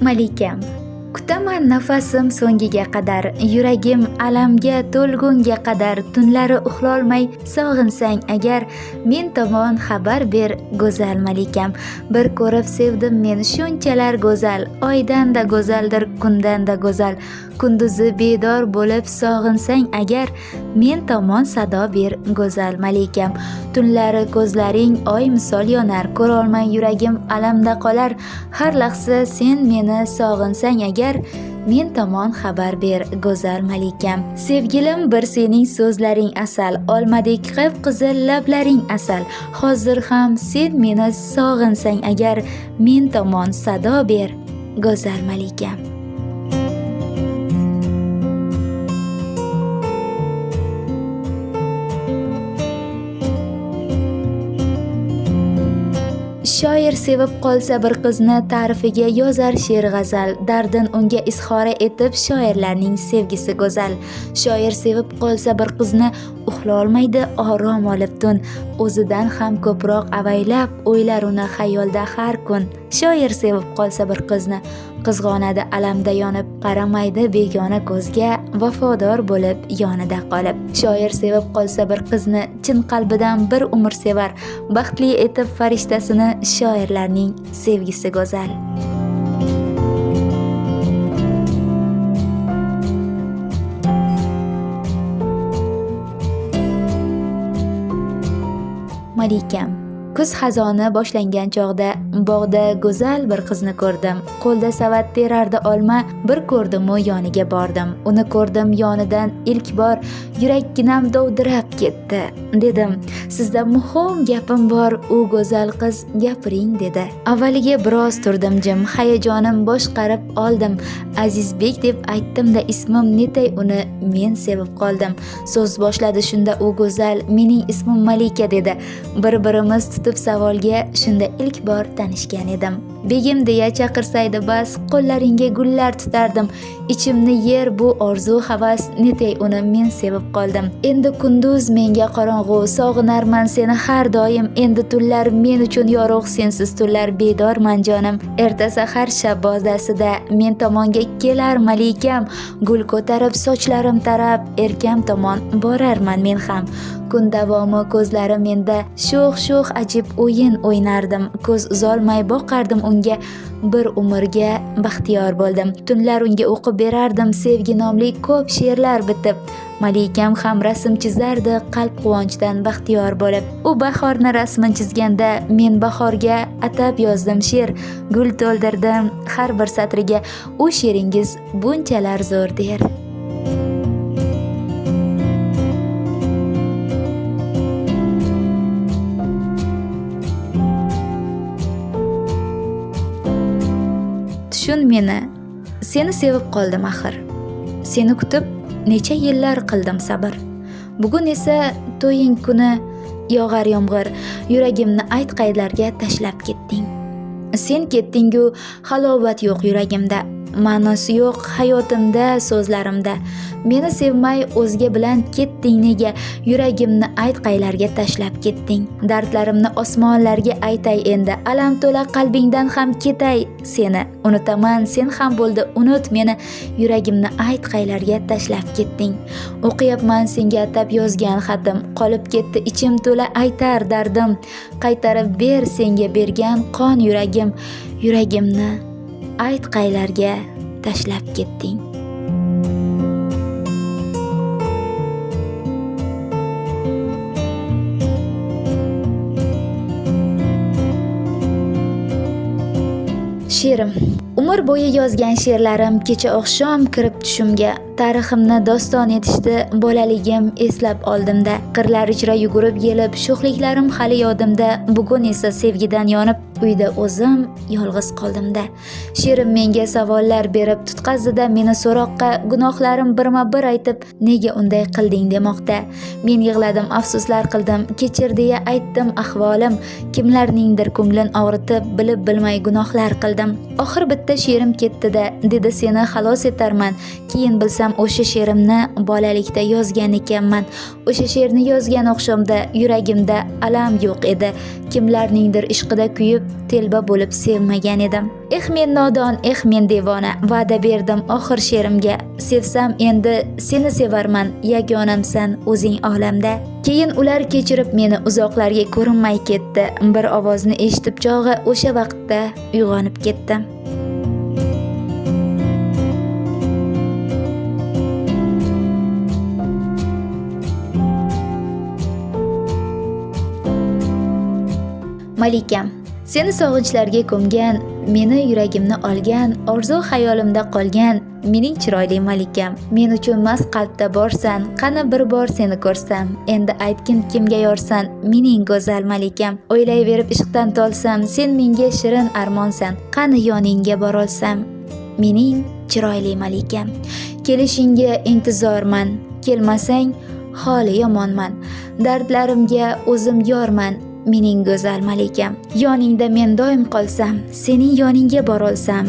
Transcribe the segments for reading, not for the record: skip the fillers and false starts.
Malikam, kutaman nafasim so'ngiga qadar, yuragim alamga to'lgunga qadar, tunlari uxlolmay sog'insang agar, men tomon xabar ber go'zal malikam. Bir ko'rib sevdim men shunchalar go'zal, oydan da go'zaldir, kundan da go'zal. Kunduzi bedor bo'lib sog'insang agar, men tomon sado ber go'zal malikam. Tunlari ko'zlaring oy misol yonar, ko'rolmay yuragim alamda qolar. Har lahza sen meni sog'insang agar, men tomon xabar ber go'zal malikam. Sevgilim, bir sening so'zlaring asal, olmadek qip-qizil lablaring asal. Hozir ham sen meni sog'insang agar, men tomon sado ber go'zal malikam. Shoir sevib qolsa bir qizni, ta'rifiga yozar she'r g'azal. Dardin unga izhora etib, shoirlarning sevgisi go'zal. Shoir sevib qolsa bir qizni, uxlolmaydi orom olib tun. O'zidan ham ko'proq avaylab, o'ylar uni xayolda har kun. Shoir sevib qolsa bir qizni, qizg'onadi alamda yonib, qaramaydi begona ko'zga, vafodor bo'lib yonida qolib. Shoir sevib qolsa bir qizni, chin qalbidan bir umr sevar. Baxtli etib farishtasini, shoirlarning sevgisi go'zal. Malikam, kuz xazoni boshlangan chog'da bog'da go'zal bir qizni ko'rdim. Qo'lda savat terardi olma, bir ko'rdim-u yoniga bordim. Uni ko'rdim yonidan ilk bor, yurakginam dovdirab ketdi. Dedim, sizda muhim gapim bor, u go'zal qiz gapiring dedi. Avvaliga biroz turdim jim, hayajonim boshqarib oldim. Azizbek deb aytdim-da ismim, netay uni men sevib qoldim. So'z boshladi shunda u go'zal, mening ismim Malika dedi. Bir-birimiz tutib savolga shunda ilk bor tanishgan edim. Begim deya chaqirsaydi bas, qo'llaringga gullar tutardim. Ichimni yer bu orzu havas, netay uni men sevib qoldim. Endi kunduz menga qorong'u, sog'inarman seni har doim. Endi tunlar men uchun yorug', sensiz tunlar bedorman jonim. Erta sahar shabbozasida men tomonga kelar malikam, gul ko'tarib sochlarim tarab, erkam tomon borarman men ham. Kun davomi ko'zlarim menda sho'x-sho'x ajib o'yin o'ynardim. Ko'z uzolmay boqardim unga, bir umrga baxtiyor bo'ldim. Tunlar unga o'qib berardim sevgi nomli ko'p she'rlar bitib. Malikam ham rasm chizardi qalb quvonchdan baxtiyor bo'lib. U bahorni rasmini chizganda men bahorga atab yozdim she'r, gul to'ldirdim har bir satriga. U she'ringiz bunchalar zo'r der. Tushun meni, seni sevib qoldim axir. Seni kutib necha yillar qildim sabr. Bugun esa to'ying kuni yog'ar yomg'ir, yuragimni ayt qaylarga tashlab ketding. Sen ketding-ku, halovat yo'q yuragimda, ma'nosi yo'q hayotimda, so'zlarimda. Meni sevmay o'zga bilan ketding nega, yuragimni ayt qaylarga tashlab ketding. Dardlarimni osmonlarga aytay endi, alam to'la qalbingdan ham ketay seni. Unutaman, sen ham bo'ldi unut meni, yuragimni ayt qaylarga tashlab ketding. O'qiyapman senga atab yozgan xatim, qolib ketdi ichim to'la aytar dardim. Qaytarib ber senga bergan qon yuragim, yuragimni ayt qaylarga tashlab ketding. She'rim, umr bo'yi yozgan she'rlarim kecha oqshom kirib tushimga. Tariximni doston etishdi bolaligim eslab oldimda. Qirlar ichra yugurib yelib, sho'xliklarim hali yodimda. Bugun esa sevgidan yonib, uyda o'zim yolg'iz qoldimda. She'rim menga savollar berib tutqazdi-da meni so'roqqa, gunohlarim birma-bir aytib, nega unday qilding demoqda. Men yig'ladim, afsuslar qildim, kechir deya aytdim ahvolim. Kimlarningdir ko'nglin og'ritib, bilib bilmay gunohlar qildim. Oxir bitta she'rim ketdi-da, dedi seni xalos etarman. Keyin bilsam o'sha she'rimni bolalikda yozgan ekanman. O'sha she'rni yozgan oqshomda yuragimda alam yo'q edi. Kimlarningdir ishqida kuyib, telba bo'lib sevmagan edim. Men nodon, men devona, va'da berdim oxir she'rimga. Sevsam endi seni sevarman, yagonamsan o'zing olamda. Keyin ular kechirib meni uzoqlarga ko'rinmay ketdi. Bir ovozni eshitib chog'i o'sha vaqtda uyg'onib ketdim. Malikam, seni sog'inchlarga ko'mgan, meni yuragimni olgan, orzu xayolimda qolgan mening chiroyli malikam. Men uchun mast qalbda borsan, qani bir bor seni ko'rsam, endi aytgin kimga yorsan, mening go'zal malikam. O'ylayverib ishqdan tolsam, sen menga shirin armonsan, qani yoningga borolsam, mening chiroyli malikam. Kelishingga intizorman, kelmasang holi yomonman, dardlarimga o'zim yorman, mening go'zal malikam. Yoningda men doim qolsam, sening yoningga borolsam,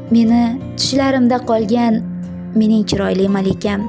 meni tushlarimda qolgan mening chiroyli malikam.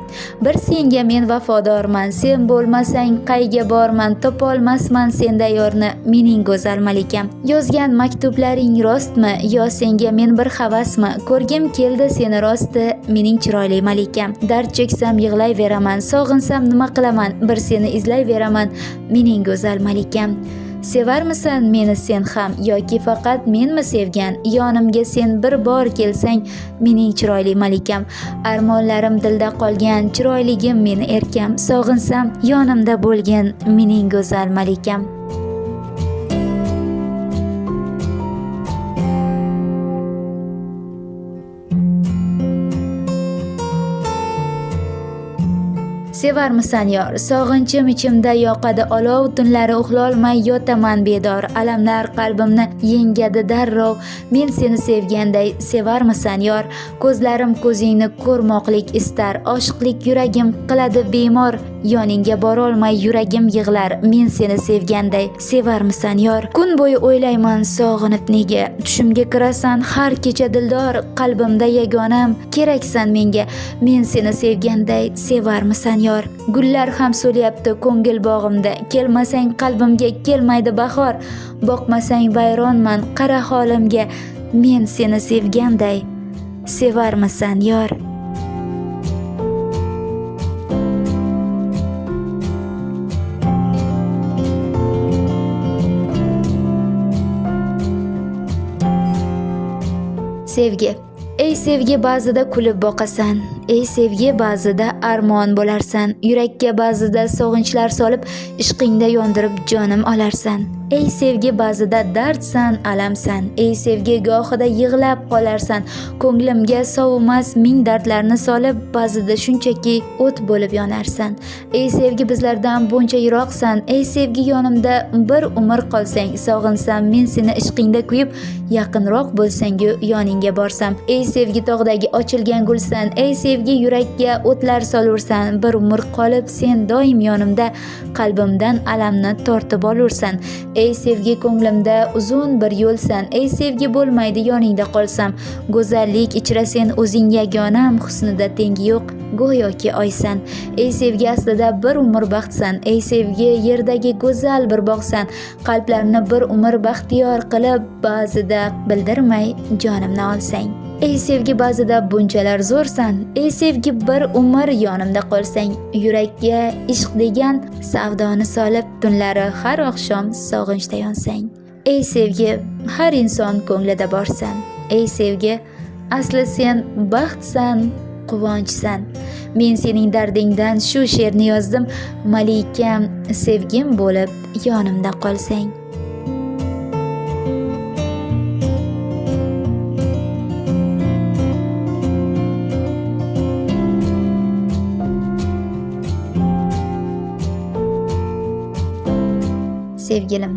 Bir senga men vafodorman, sen bo'lmasang qayga borman, topolmasman senda yorni, mening go'zal malikam. Yozgan maktublaring rostmi, yo senga men bir havasmi? Ko'rgim keldi seni rosti, mening chiroyli malikam. Dard cheksam yig'layveraman, sog'insam nima qilaman, bir seni izlayveraman, mening go'zal malikam. Sevarmisan meni sen ham, yoki faqat menmi sevgan? Yonimga sen bir bor kelsang, mening chiroyli malikam. Armonlarim dilda qolgan, chiroyligim meni erkam. Sog'insam yonimda bo'lgin, mening go'zal malikam. Sevarmisan yor, sog'inchim ichimda yoqadi olov, tunlari uxlolmay yotaman bedor, alamlar qalbimni yengadi darrov, men seni sevganday. Sevarmisan yor, ko'zlarim ko'zingni ko'rmoqlik istar, oshiqlik yuragim qiladi bemor, yoningga borolmay yuragim yig'lar, men seni sevganday. Sevarmisan yor, kun bo'yi o'ylayman sog'inib nega, tushimga kirasan har kecha dildor, qalbimda yagonam keraksan menga, men seni sevganday. Sevarmisan yor, gullar ham so'lyapti ko'ngil bog'imda, kelmasang qalbimga kelmaydi bahor, boqmasang vayronman qara holimga, men seni sevganday. Sevarmisan yor. Sevgi. Ey sevgi, ba'zida kulib boqasan, ey sevgi, ba'zida armon bo'larsan, yurakka ba'zida sog'inchlar solib, ishqingda yondirib jonim olarsan. Ey sevgi, ba'zida dardsan, alamsan, ey sevgi, gohida yig'lab qolarsan, ko'nglimga sovumas ming dardlarni solib, ba'zida shunchaki o't bo'lib yonarsan. Ey sevgi, bizlardan buncha yiroqsan, ey sevgi, yonimda bir umr qolsang, sog'insam men seni ishqingda kuyib, yaqinroq bo'lsang-ku yoningga borsam. Ey sevgi, tog'dagi ochilgan gulsan, ey sevgi, yurakka o'tlar solursan, bir umr qolib sen doim yonimda, qalbimdan alamni tortib olursan. Ey sevgi, ko'nglimda uzun bir yo'lsan, ey sevgi, bo'lmaydi yoningda qolsam, go'zallik ichra sen o'zing yagonam, husnida tengi yo'q go'yoki oysan. Ey sevgi, aslida bir umr baxtsan, ey sevgi, yerdagi go'zal bir bog'san, qalblarni bir umr baxtiyor qilib, ba'zida bildirmay jonimni olsang. Ey sevgi, ba'zida bunchalar zo'rsan, ey sevgi, bir umr yonimda qolsang, yurakka ishq degan savdoni solib, tunlari har oqshom sog'inchda yonsang. Ey sevgi, har inson ko'nglida borsan, ey sevgi, asli sen baxtsan, quvonchsan. Men sening dardingdan shu she'rni yozdim, malikam, sevgim bo'lib yonimda qolsang. Sevgilim,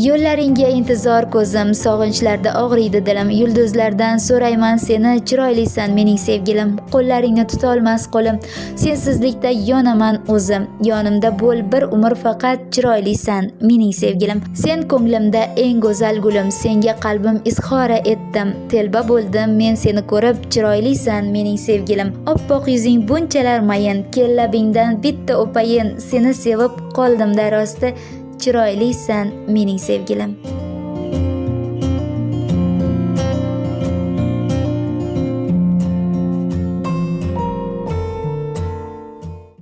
yo'llaringga intizor ko'zim, sog'inchlarda og'riydi dilim, yulduzlardan so'rayman seni, chiroylisan mening sevgilim, qo'llaringni tutolmas qo'lim, sensizlikda yonaman o'zim, yonimda bo'l bir umr faqat, chiroylisan mening sevgilim, sen ko'nglimda eng go'zal gulim, senga qalbim izhora etdim, telba bo'ldim men seni ko'rib, chiroylisan mening sevgilim, oppoq yuzing bunchalar mayin, kel labingdan bitta o'payin, seni sevib qoldim darosti, chiroylisan mening sevgilim.